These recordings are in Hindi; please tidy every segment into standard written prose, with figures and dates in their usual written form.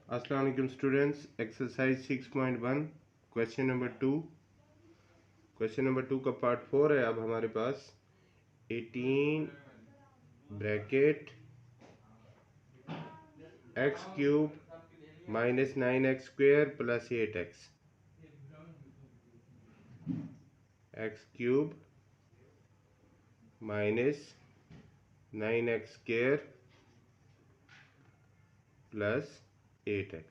अस्सलाम वालेकुम students. Exercise 6.1 question number two का पार्ट 4 है। अब हमारे पास 18 bracket x cube minus 9x square plus 8x x cube minus 9x square plus 8x।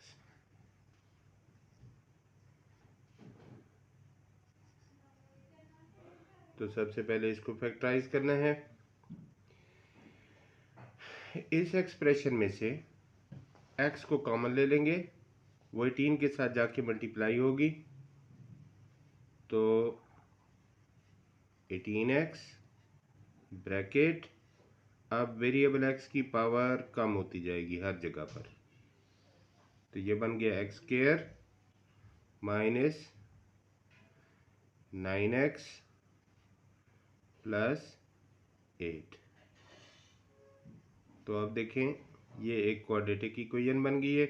तो सबसे पहले इसको फैक्टराइज करना है। इस एक्सप्रेशन में से x को कॉमन ले लेंगे, वो 18 के साथ जाके मल्टीप्लाई होगी, तो 18x ब्रैकेट, अब वेरिएबल x की पावर कम होती जाएगी हर जगह पर, तो ये बन गया x square minus 9x plus 8। तो अब देखें, ये एक क्वाड्रेटिक इक्वेशन बन गई है,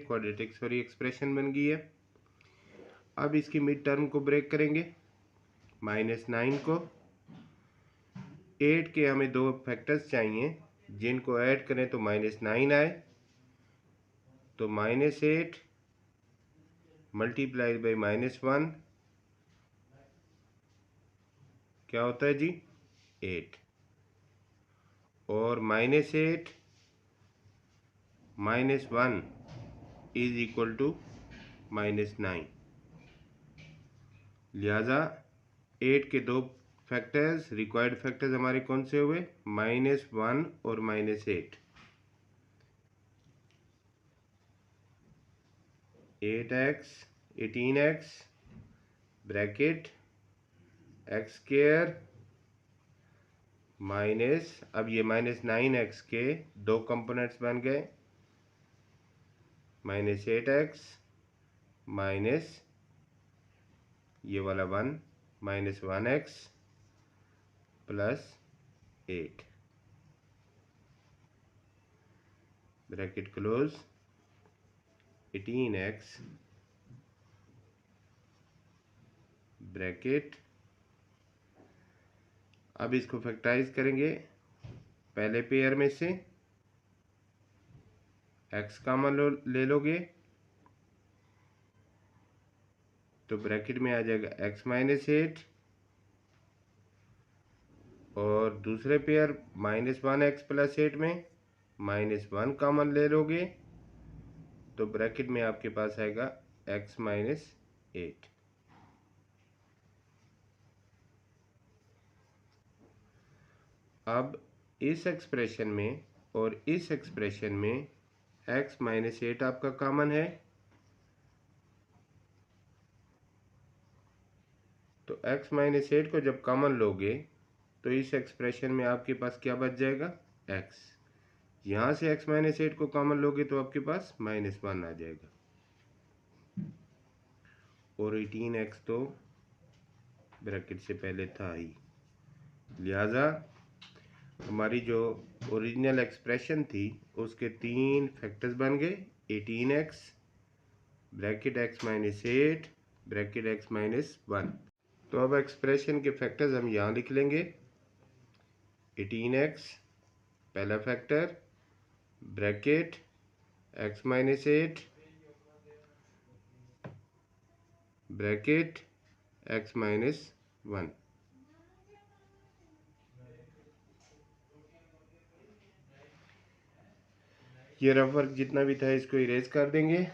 एक्सप्रेशन बन गई है। अब इसकी मिड टर्म को ब्रेक करेंगे। -9 को 8 के हमें दो फैक्टर्स चाहिए जिनको ऐड करें तो -9 आए, तो -8 मल्टीप्लाइड बाई -1 क्या होता है जी, 8, और -8 -1 इज इक्वल टू -9। लिहाजा 8 के दो फैक्टर्स, रिक्वायर्ड फैक्टर्स हमारे कौन से हुए, -1 और -8। 8x 18x bracket x square minus, अब ये -9x के दो कंपोनेंट्स बन गए, -8x माइनस ये वाला 1 -1x plus 8 bracket close. 18x bracket, अब इसको फैक्टराइज करेंगे। पहले पेयर में से x कॉमन ले लोगे, तो ब्रैकेट में आ जाएगा x -8, और दूसरे पेयर -1x प्लस 8 में -1 कॉमन ले लोगे, तो ब्रैकेट में आपके पास आएगा x -8। अब इस एक्सप्रेशन में और इस एक्सप्रेशन में x -8 आपका कॉमन है, तो x -8 को जब कॉमन लोगे तो इस एक्सप्रेशन में आपके पास क्या बच जाएगा, x। यहाँ से x -8 को कॉमन लोगे तो आपके पास -1 आ जाएगा, और 18x तो ब्रैकेट से पहले था ही। लिहाजा हमारी जो ओरिजिनल एक्सप्रेशन थी उसके तीन फैक्टर्स बन गए, 18x bracket x -8 bracket x -1। तो अब एक्सप्रेशन के फैक्टर्स हम यहाँ लिख लेंगे। 18x पहला factor bracket x -8 bracket x -1। ये रफ वर्क जितना भी था इसको इरेज कर देंगे।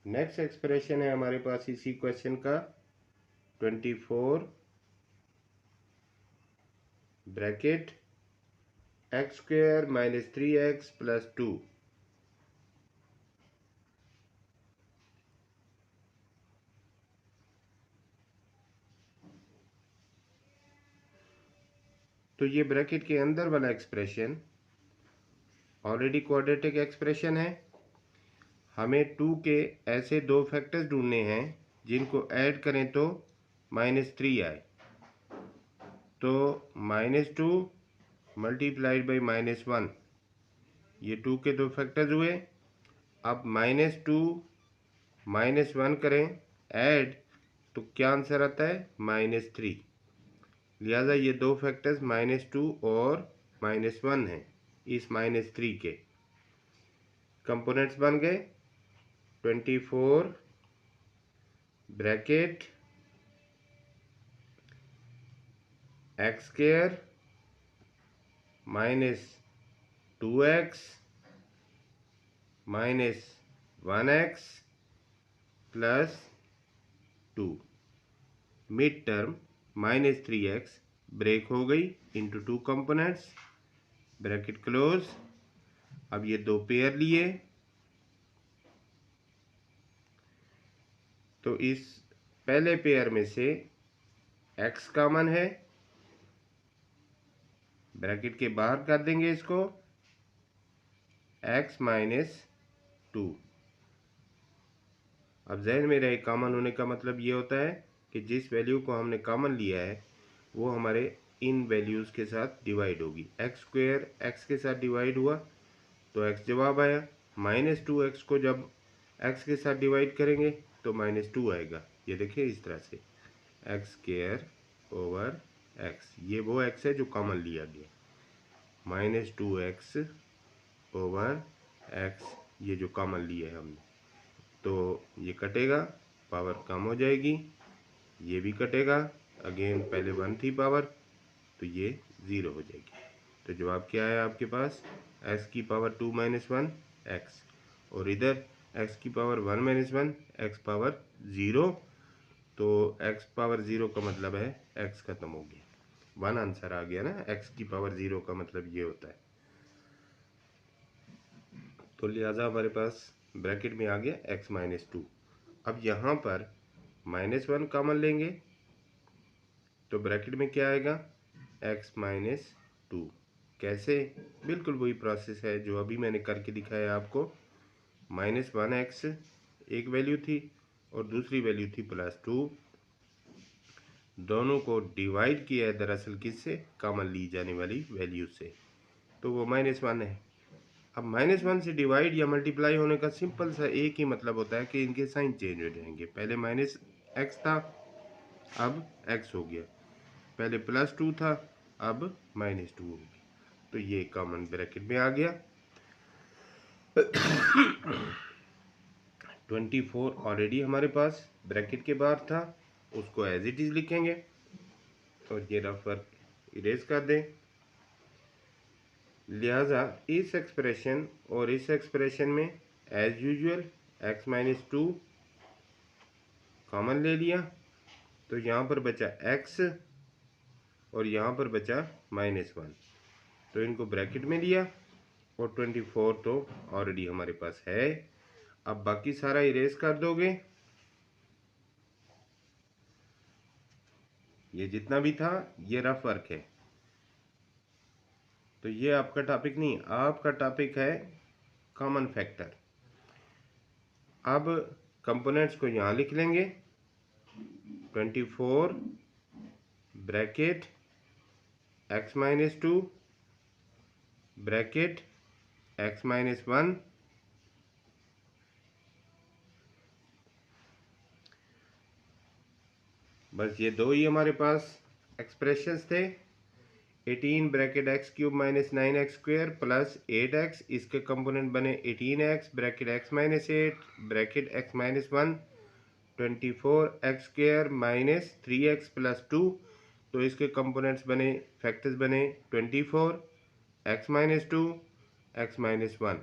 नेक्स्ट एक्सप्रेशन है हमारे पास इसी क्वेश्चन का 24 bracket x square -3x plus 2। तो ये ब्रैकेट के अंदर वाला एक्सप्रेशन ऑलरेडी क्वाड्रेटिक एक्सप्रेशन है। हमें 2 के ऐसे दो फैक्टर्स ढूंढने हैं जिनको ऐड करें तो -3 आए, तो -2 मल्टीप्लाइड बाई -1, ये 2 के दो फैक्टर्स हुए, अब -2 -1 करें ऐड, तो क्या आंसर आता है -3। लिहाजा ये दो फैक्टर्स -2 और -1 हैं इस -3 के। कंपोनेंट्स बन गए 24 bracket x square -2x -1x plus 2। Mid term -3x break हो गई into two components, bracket close. अब ये दो पेयर लिए, तो इस पहले पेयर में से x कॉमन है, ब्रैकेट के बाहर कर देंगे इसको, x -2। अब जहन में रहे कॉमन होने का मतलब ये होता है कि जिस वैल्यू को हमने कॉमन लिया है वो हमारे इन वैल्यूज़ के साथ डिवाइड होगी। एक्स स्क्वायर एक्स के साथ डिवाइड हुआ तो x जवाब आया। -2x को जब x के साथ डिवाइड करेंगे तो -2 आएगा। ये देखिए इस तरह से एक्स स्क्वायर ओवर x, ये वो x है जो कॉमन लिया गया। -2x ओवर x, ये जो कॉमन लिया है हमने, तो ये कटेगा, पावर कम हो जाएगी, ये भी कटेगा, अगेन पहले 1 थी पावर, तो ये 0 हो जाएगी। तो जवाब क्या है आपके पास, x की पावर 2 - 1 x, और इधर x की पावर 1 - 1 x पावर 0। तो x पावर 0 का मतलब है x खत्म हो गया, 1 आंसर आ गया ना। x की पावर 0 का मतलब ये होता है। तो लिहाजा हमारे पास ब्रैकेट में आ गया x -2। अब यहाँ पर -1 कॉमन लेंगे तो ब्रैकेट में क्या आएगा, x -2। कैसे, बिल्कुल वही प्रोसेस है जो अभी मैंने करके दिखाया आपको। -1x एक वैल्यू थी और दूसरी वैल्यू थी +2, दोनों को डिवाइड किया है दरअसल किससे, कॉमन ली जाने वाली वैल्यू से, तो वो -1 है। अब -1 से डिवाइड या मल्टीप्लाई होने का सिंपल सा एक ही मतलब होता है कि इनके साइन चेंज हो जाएंगे। पहले -x था, अब x हो गया, पहले +2 था, अब -2 हो गया, तो ये कॉमन ब्रैकेट में आ गया। 24 ऑलरेडी हमारे पास ब्रैकेट के बाहर था, उसको एज इट इज़ लिखेंगे, और ये रफ वर्क इरेज कर दें। लिहाजा इस एक्सप्रेशन और इस एक्सप्रेशन में एज यूजुअल x -2 कॉमन ले लिया, तो यहाँ पर बचा x और यहाँ पर बचा -1, तो इनको ब्रैकेट में लिया, और 24 तो ऑलरेडी हमारे पास है। अब बाकी सारा इरेज कर दोगे, ये जितना भी था ये रफ वर्क है, तो ये आपका टॉपिक नहीं, आपका टॉपिक है कॉमन फैक्टर। अब कंपोनेंट्स को यहाँ लिख लेंगे, 24 ब्रैकेट x -2 ब्रैकेट x -1 बस ये दो ही हमारे पास एक्सप्रेशंस थे। 18 bracket x³ -9x square plus 8x, इसके कंपोनेंट बने 18x bracket x -8 bracket x -1 24x square -3x plus 2, तो इसके कंपोनेंट्स बने, फैक्टर्स बने 24 x -2 x -1।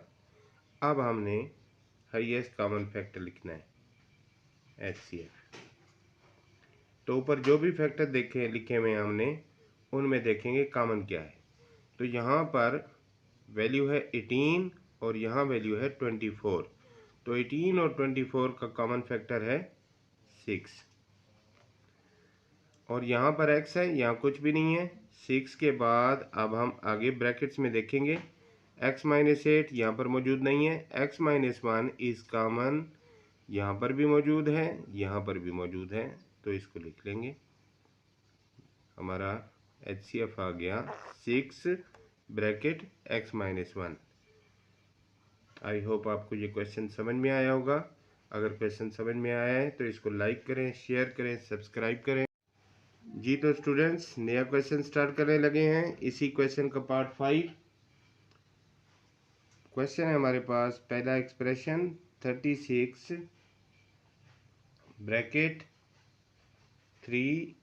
अब हमने हाईएस्ट कॉमन फैक्टर लिखना है HCF। तो ऊपर जो भी फैक्टर देखे लिखे हुए हैं हमने, उनमें देखेंगे कॉमन क्या है। तो यहाँ पर वैल्यू है 18 और यहाँ वैल्यू है 24, तो 18 और 24 का कॉमन फैक्टर है 6, और यहाँ पर x है, यहाँ कुछ भी नहीं है। 6 के बाद अब हम आगे ब्रैकेट्स में देखेंगे, x -8 यहाँ पर मौजूद नहीं है, x -1 इस कॉमन यहाँ पर भी मौजूद है, यहाँ पर भी मौजूद है, तो इसको लिख लेंगे। हमारा HCF आ गया 6 ब्रैकेट x -1। आई होप आपको ये क्वेश्चन समझ में आया होगा। अगर क्वेश्चन समझ में आया है तो इसको लाइक करें, शेयर करें, सब्सक्राइब करें। जी तो स्टूडेंट्स, नया क्वेश्चन स्टार्ट करने लगे हैं। इसी क्वेश्चन का पार्ट 5 क्वेश्चन है हमारे पास। पहला expression 36 bracket 3x⁴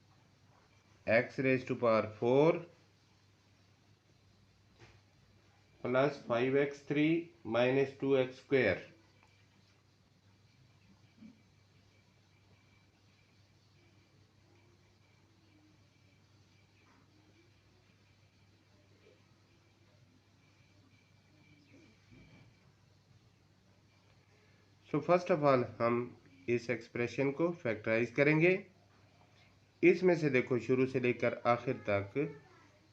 plus 5x3 minus 2x²। So first of all हम इस एक्सप्रेशन को फैक्टराइज करेंगे। इसमें से देखो शुरू से लेकर आखिर तक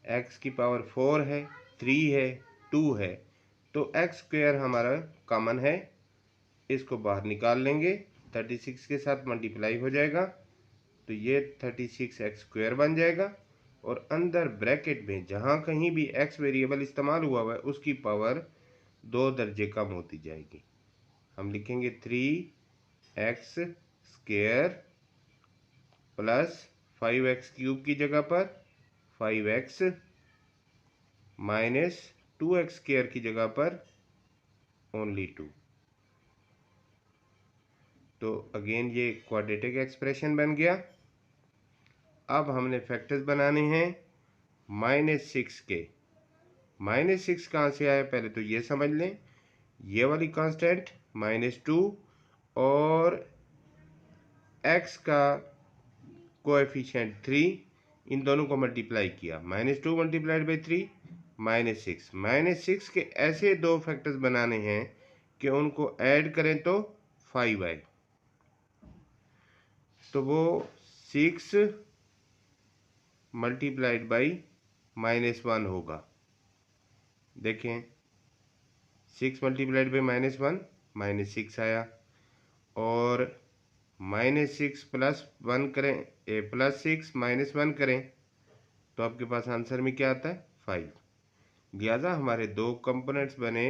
x की पावर 4 है, 3 है, 2 है, तो x² हमारा कॉमन है। इसको बाहर निकाल लेंगे, 36 के साथ मल्टीप्लाई हो जाएगा तो ये 36x² बन जाएगा। और अंदर ब्रैकेट में जहाँ कहीं भी x वेरिएबल इस्तेमाल हुआ हुआ है उसकी पावर 2 दर्जे कम होती जाएगी। हम लिखेंगे 3x² प्लस 5x³ की जगह पर 5x माइनस 2x² की जगह पर ओनली 2। तो अगेन ये क्वाड्रेटिक एक्सप्रेशन बन गया। अब हमने फैक्टर्स बनाने हैं -6 के। -6 कहाँ से आया पहले तो ये समझ लें। ये वाली कांस्टेंट -2 और x का कोएफिशिएंट 3, इन दोनों को मल्टीप्लाई किया। -2 मल्टीप्लाइड बाई 3 -6। -6 के ऐसे दो फैक्टर्स बनाने हैं कि उनको ऐड करें तो 5 आए। तो वो 6 मल्टीप्लाइड बाई -1 होगा। देखें 6 मल्टीप्लाइड बाई -1 -6 आया। और -6 प्लस 1 करें, +6 -1 करें तो आपके पास आंसर में क्या आता है 5। लिहाजा हमारे दो कंपोनेंट्स बने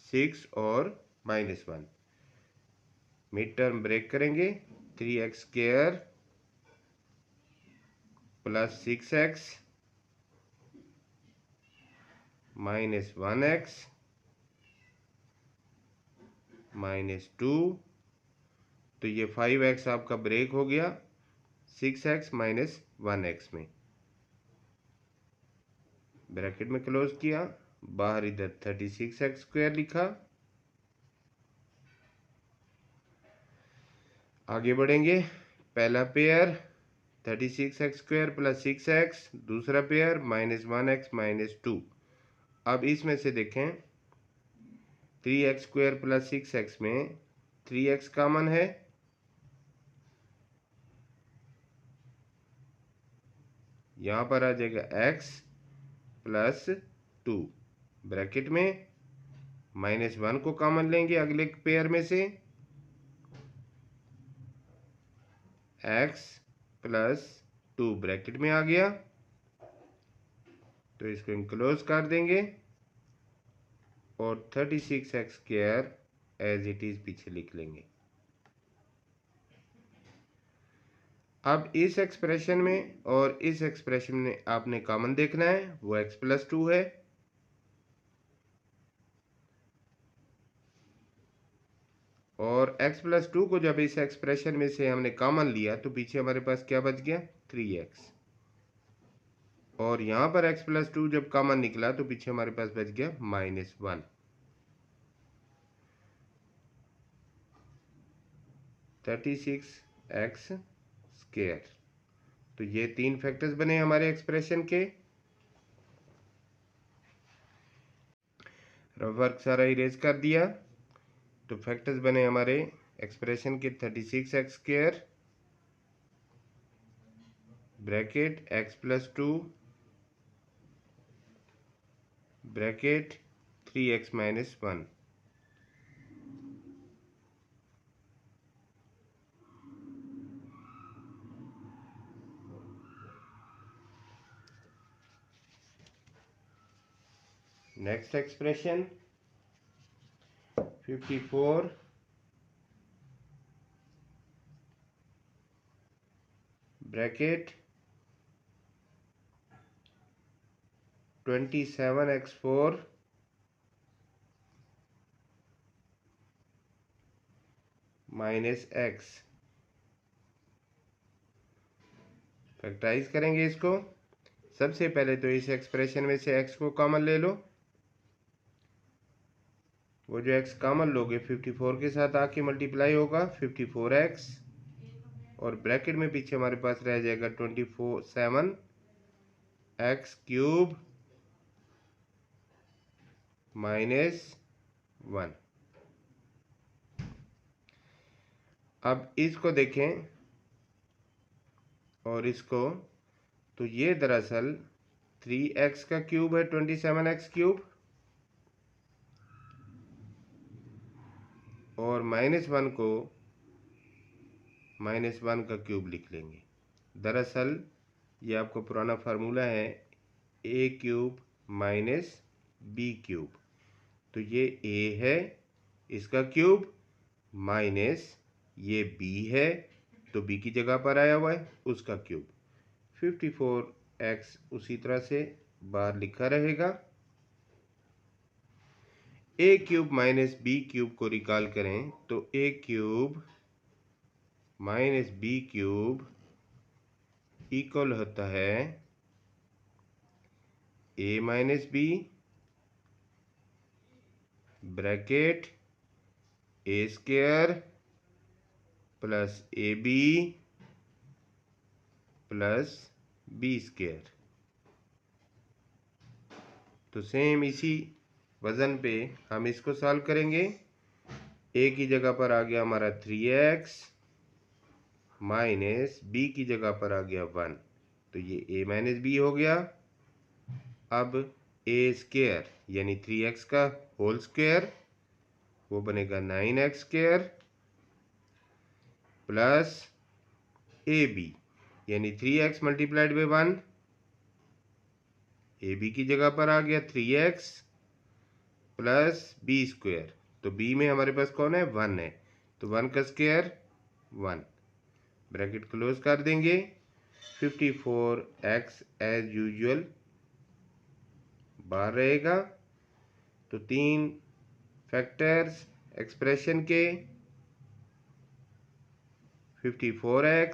6 और -1। मिड टर्म ब्रेक करेंगे, 3x² plus 6x minus 1x -2। तो ये 5x आपका ब्रेक हो गया 6x माइनस 1x में। ब्रैकेट में क्लोज किया, बाहर इधर 36x² लिखा। आगे बढ़ेंगे। पहला पेयर 36x² प्लस 6x, दूसरा पेयर -1x -2। अब इसमें से देखें 3x² प्लस 6x में 3x कॉमन है, यहाँ पर आ जाएगा x प्लस 2। ब्रैकेट में -1 को कॉमन लेंगे अगले पेयर में से, x प्लस 2 ब्रैकेट में आ गया तो इसको इनक्लोज कर देंगे और 36x² एज इट इज पीछे लिख लेंगे। अब इस एक्सप्रेशन में और इस एक्सप्रेशन में आपने कॉमन देखना है, वो x प्लस 2 है। और x प्लस 2 को जब इस एक्सप्रेशन में से हमने कॉमन लिया तो पीछे हमारे पास क्या बच गया 3x। और यहाँ पर x प्लस 2 जब कॉमन निकला तो पीछे हमारे पास बच गया -1 36x²। तो ये तीन फैक्टर्स बने हमारे एक्सप्रेशन के। रफ वर्क सारा इरेज कर दिया तो फैक्टर्स बने हमारे एक्सप्रेशन के 36x² bracket x plus 2 bracket 3x minus 1। Next expression 54 bracket 27x4 minus x. Factorise करेंगे इसको। सबसे पहले तो इस एक्सप्रेशन में से x को कॉमन ले लो। वो जो x कॉमन लोगे 54 के साथ आके मल्टीप्लाई होगा 54x, और ब्रैकेट में पीछे हमारे पास रह जाएगा 27x क्यूब माइनस 1। अब इसको देखें और इसको, तो ये दरअसल 3x का क्यूब है 27x क्यूब, और -1 को -1 का क्यूब लिख लेंगे। दरअसल ये आपको पुराना फार्मूला है a cube minus b cube. तो ये a है इसका क्यूब, माइनस ये b है तो b की जगह पर आया हुआ है उसका क्यूब। 54x उसी तरह से बाहर लिखा रहेगा। a cube minus b cube को रिकॉल करें तो a cube minus b cube equal होता है a minus b bracket a square plus ab plus b square. तो सेम इसी वजन पे हम इसको सॉल्व करेंगे। a की जगह पर आ गया हमारा 3x माइनस b की जगह पर आ गया 1, तो ये a माइनस b हो गया। अब a स्क्वायर यानी 3x का होल स्क्वायर वो बनेगा 9x स्क्वायर प्लस ab यानी 3x मल्टीप्लाइड बाई 1, ab की जगह पर आ गया 3x प्लस b स्क्वायर। तो b में हमारे पास कौन है 1 है, तो 1 का स्क्वायर 1, ब्रैकेट क्लोज कर देंगे। 54x एज यूजुअल बाहर रहेगा। तो 3 फैक्टर्स एक्सप्रेशन के 54x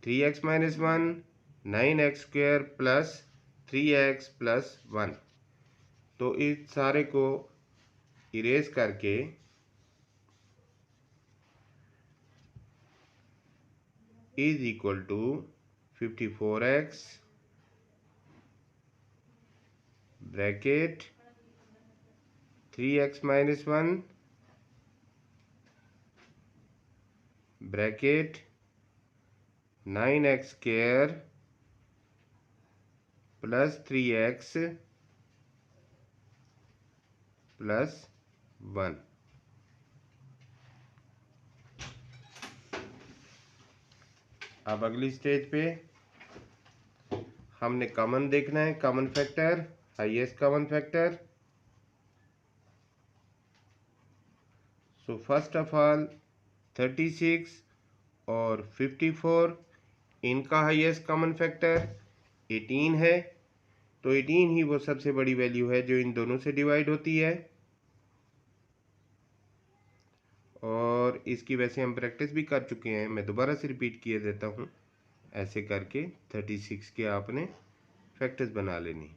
3x minus 1 9x square plus 3x plus 1। तो इस सारे को इरेज करके is equal to 54x bracket 3x minus 1 bracket 9x square plus 3x plus 1। अब अगली स्टेज पे हमने कॉमन देखना है, common factor, highest common factor. So first of all 36 और 54 इनका हाईएस्ट कॉमन फैक्टर 18 है। तो 18 ही वो सबसे बड़ी वैल्यू है जो इन दोनों से डिवाइड होती है, और इसकी वैसे हम प्रैक्टिस भी कर चुके हैं, मैं दोबारा से रिपीट किए देता हूँ। ऐसे करके 36 के आपने फैक्टर्स बना लेनी।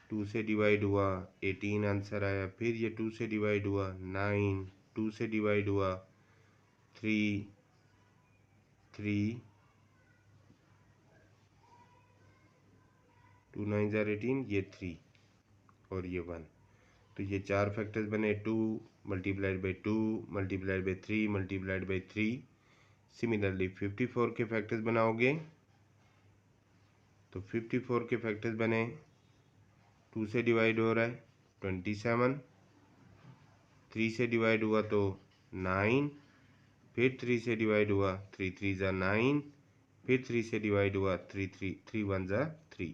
2 से डिवाइड हुआ 18 आंसर आया, फिर ये 2 से डिवाइड हुआ 9, 2 से डिवाइड हुआ 3, 2 9 जार 18, ये 3 और ये 1। तो ये 4 फैक्टर्स बने, 2 multiplied by 2 multiplied by 3 multiplied by 3। Similarly 54 के फैक्टर्स बनाओगे तो 54 के फैक्टर्स बने, 2 से डिवाइड हो रहा है 27, 3 से डिवाइड हुआ तो 9, फिर 3 से डिवाइड हुआ 3 3 ज़ा 9, फिर 3 से डिवाइड हुआ 3 1 ज़ा 3।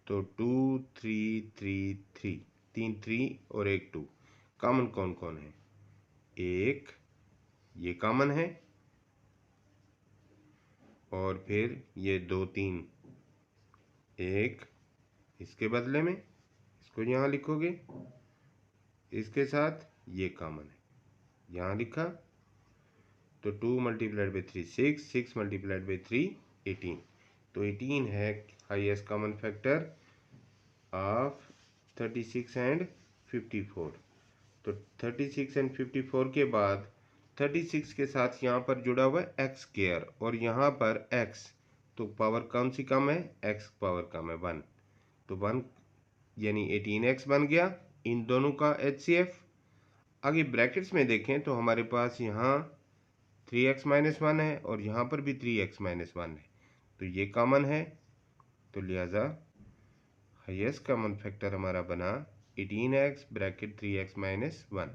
तो 2 3 3 3, 3 3 और एक 2, कॉमन कौन कौन है? एक ये कॉमन है, और फिर ये 2 3, एक इसके बदले में इसको यहाँ लिखोगे, इसके साथ ये कॉमन है, यहाँ लिखा। तो 2 मल्टीप्लाइड बाई 3 6, 6 मल्टीप्लाइड बाई 3 18। तो 18 है highest common factor of 36 and 54। तो 36 एंड 54 के बाद 36 के साथ यहाँ पर जुड़ा हुआ है एक्स स्क्वायर, और यहाँ पर x, तो पावर कौन सी कम है? x पावर कम है 1, तो 1 यानी 18x बन गया इन दोनों का HCF। आगे ब्रैकेट्स में देखें तो हमारे पास यहाँ 3x माइनस 1 है, और यहाँ पर भी 3x माइनस 1 है, तो ये कॉमन है। तो लिहाजा हाईएस्ट कॉमन फैक्टर हमारा बना 18x ब्रैकेट 3x माइनस 1।